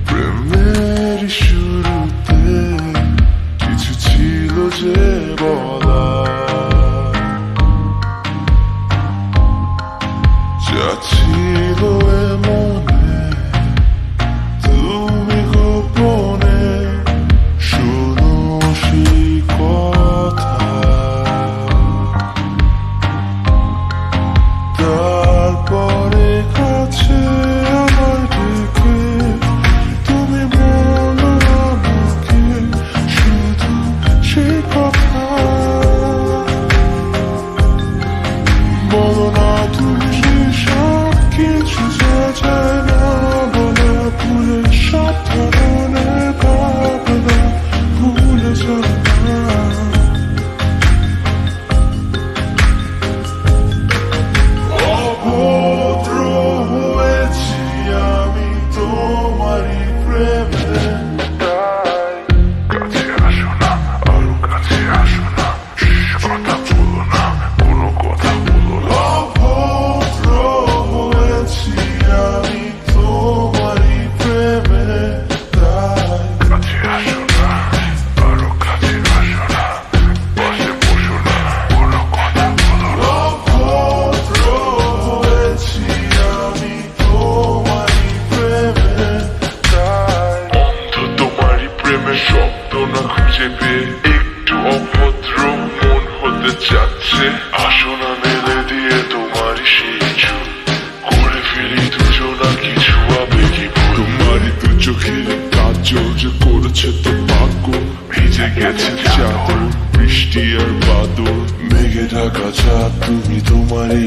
প্রেমের শুরুতে কিছু ছিল যে বলা, যা ছিল মনে তুমি গোপনে শোনো সেই কথা। তারপরে কাছে আমার ডেকে তুমি বলো আমাকে শুধু সেই কথা। বলো না তুমি সব কিছু যা যায় না বলা, ভুলে সব ধরনের ভাবনা ভুলে যাও না। অভদ্র হয়েছি আমি তোমারই প্রেমে, তাই কাছে আসো না, আরো কাছে আসো না, কথা বলো না, কোনো কথা বলো না। অভদ্র হয়েছি আমি তোমারই প্রেমে, তাই কাছে আসো না, আরো কাছে আসো না, পাশে বসো না, কোনো কথা বলো না। অভদ্র হয়েছি আমি তোমারই প্রেমে, তাই অন্ধ তোমারই প্রেমের শব্দ না খুঁজে পেয়ে একটু অভদ্র মন হতে চাচ্ছে। আসো না মেলে দিয়ে তোমারই সেই চুল, করে ফেলি দুজনা কিছু আবেগী ভুল। তোমারই দু চোখের কাজল যে করেছে তো পাগল, ভিজে গেছে চাদর বৃষ্টি আর বাদল, মেঘে ঢাকা চাঁদ তুমি তোমারই